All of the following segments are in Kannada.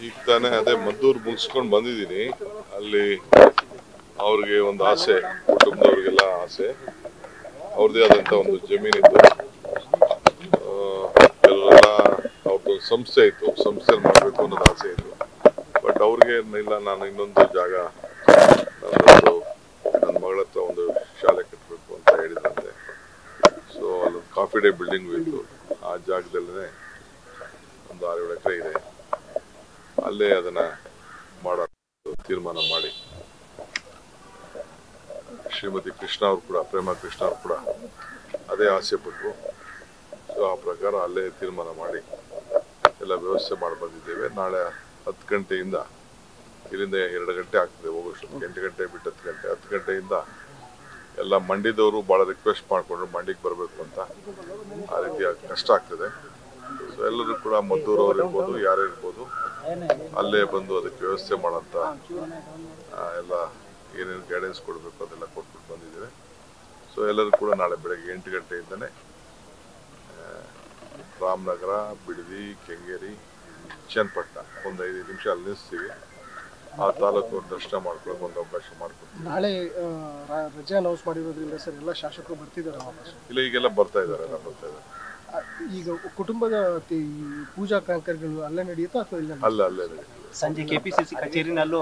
ಈಗ ತಾನೇ ಅದೇ ಮದ್ದೂರು ಮುಗಿಸ್ಕೊಂಡು ಬಂದಿದ್ದೀನಿ. ಅಲ್ಲಿ ಅವ್ರಿಗೆ ಒಂದು ಆಸೆ, ಕುಟುಂಬದವ್ರಿಗೆಲ್ಲ ಆಸೆ, ಅವ್ರದ್ದೇ ಆದಂಥ ಒಂದು ಜಮೀನಿತ್ತು. ಕೆಲವೆಲ್ಲ ಅವ್ರದ್ದು ಸಂಸ್ಥೆ ಇತ್ತು, ಸಂಸ್ಥೆಯಲ್ಲಿ ಮಾಡಬೇಕು ಅನ್ನೋದು ಆಸೆ ಇತ್ತು. ಬಟ್ ಅವ್ರಿಗೆ ಇಲ್ಲ, ನಾನು ಇನ್ನೊಂದು ಜಾಗ ನನ್ನ ಮಗಳ ಹತ್ರ ಒಂದು ಶಾಲೆ ಕಟ್ಟಬೇಕು ಅಂತ ಹೇಳಿದಂತೆ. ಸೊ ಅಲ್ಲೊಂದು ಕಾಫಿ ಡೇ ಬಿಲ್ಡಿಂಗು ಇತ್ತು. ಆ ಜಾಗದಲ್ಲೇ ಒಂದು 6-7 ಎಕರೆ ಇದೆ. ಅಲ್ಲೇ ಅದನ್ನ ಮಾಡೋ ತೀರ್ಮಾನ ಮಾಡಿ ಶ್ರೀಮತಿ ಕೃಷ್ಣ ಅವರು ಕೂಡ, ಪ್ರೇಮ ಕೃಷ್ಣ ಅವರು ಕೂಡ ಅದೇ ಆಸೆ ಪಟ್ಟರು. ಸೊ ಆ ಪ್ರಕಾರ ಅಲ್ಲೇ ತೀರ್ಮಾನ ಮಾಡಿ ಎಲ್ಲ ವ್ಯವಸ್ಥೆ ಮಾಡಿ ಬಂದಿದ್ದೇವೆ. ನಾಳೆ 10 ಗಂಟೆಯಿಂದ, ಇಲ್ಲಿಂದ 2 ಗಂಟೆ ಆಗ್ತದೆ ಹೋಗೋಷ್ಟು, 8 ಗಂಟೆ ಬಿಟ್ಟು 10 ಗಂಟೆ, 10 ಗಂಟೆಯಿಂದ ಎಲ್ಲ ಮಂಡ್ಯದವರು ಭಾಳ ರಿಕ್ವೆಸ್ಟ್ ಮಾಡಿಕೊಂಡ್ರು ಮಂಡ್ಯಕ್ಕೆ ಬರಬೇಕು ಅಂತ. ಆ ರೀತಿ ಕಷ್ಟ ಆಗ್ತದೆ. ಸೊ ಎಲ್ಲರೂ ಕೂಡ ಮದ್ದೂರವ್ರು ಇರ್ಬೋದು, ಯಾರೇ ಇರ್ಬೋದು, ಅಲ್ಲೇ ಬಂದು ಅದಕ್ಕೆ ವ್ಯವಸ್ಥೆ ಮಾಡೋಂಥ ಎಲ್ಲ ಏನೇನು ಗೈಡೆನ್ಸ್ ಕೊಡಬೇಕು ಅದೆಲ್ಲ ಕೊಟ್ಬಿಟ್ಟು ಬಂದಿದ್ದೇವೆ. ಸೊ ಎಲ್ಲರೂ ಕೂಡ ನಾಳೆ ಬೆಳಗ್ಗೆ 8 ಗಂಟೆಯಿಂದನೇ ರಾಮನಗರ, ಬಿಡದಿ, ಕೆಂಗೇರಿ, ಚನ್ನಪಟ್ಟಣ ಒಂದು 5 ನಿಮಿಷ ಅಲ್ಲಿ ನಿಲ್ಲಿಸ್ತೀವಿ. ಆ ತಾಲೂಕು ದರ್ಶನ ಮಾಡ್ಕೊಳ್ಳೋಕೆ ಒಂದು ಅವಕಾಶ ಮಾಡಿಕೊಡ್ತೀವಿ. ನಾಳೆ ರಜೆ ಅನೌನ್ಸ್ ಮಾಡಿರೋದ್ರಿಂದ ಸರ್ ಎಲ್ಲ ಶಾಸಕರು ಬರ್ತಿದ್ದಾರೆ ವಾಪಸ್? ಇಲ್ಲ, ಈಗೆಲ್ಲ ಬರ್ತಾ ಇದ್ದಾರೆ, ಎಲ್ಲ ಬರ್ತಾ ಇದ್ದಾರೆ. ಈಗ ಕುಟುಂಬದ ಪೂಜಾ ಕೈಂಕರ್ಯಗಳು ಅಲ್ಲೇ ನಡೆಯುತ್ತಾ ಅಥವಾ ಇಲ್ಲ? ಅಲ್ಲೇ ನಡೆಯುತ್ತೆ. ಸಂಜೆ ಕೆಪಿಸಿಸಿ ಕಚೇರಿನಲ್ಲೂ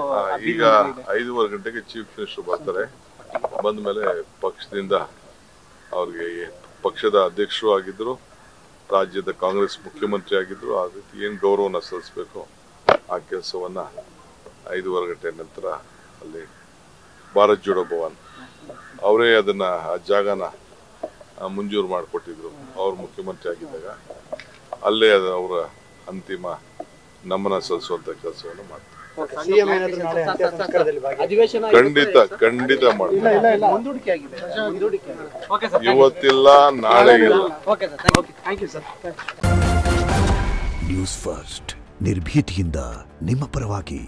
ಈಗ 5:15 ಗಂಟೆಗೆ ಚೀಫ್ ಮಿನಿಸ್ಟರ್ ಬರ್ತಾರೆ. ಬಂದ ಮೇಲೆ ಪಕ್ಷದಿಂದ ಅವ್ರಿಗೆ, ಪಕ್ಷದ ಅಧ್ಯಕ್ಷರು ಆಗಿದ್ರು, ರಾಜ್ಯದ ಕಾಂಗ್ರೆಸ್ ಮುಖ್ಯಮಂತ್ರಿ ಆಗಿದ್ರು, ಆ ರೀತಿ ಏನು ಗೌರವನ ಸಲ್ಲಿಸಬೇಕು ಆ ಕೆಲಸವನ್ನ 5:15 ಗಂಟೆ ನಂತರ ಅಲ್ಲಿ ಭಾರತ್ ಜೋಡೋ ಭವನ್ ಅವರೇ ಅದನ್ನ, ಆ ಜಾಗನ ಮಂಜೂರು ಮಾಡಿಕೊಟ್ಟಿದ್ರು ಅವ್ರು ಮುಖ್ಯಮಂತ್ರಿ ಆಗಿದ್ದಾಗ. ಅಲ್ಲೇ ಅವರ ಅಂತಿಮ ನಮನ ಸಲ್ಲಿಸುವಂತ ಕೆಲಸವನ್ನು ಮಾಡ್ತಾರೆ. ಖಂಡಿತ ಮಾಡ್ತಾರೆ. ಇವತ್ತಿಲ್ಲ, ನಾಳೆ ಇಲ್ಲ. ನ್ಯೂಸ್ ಫಸ್ಟ್, ನಿರ್ಭೀತಿಯಿಂದ ನಿಮ್ಮ ಪರವಾಗಿ.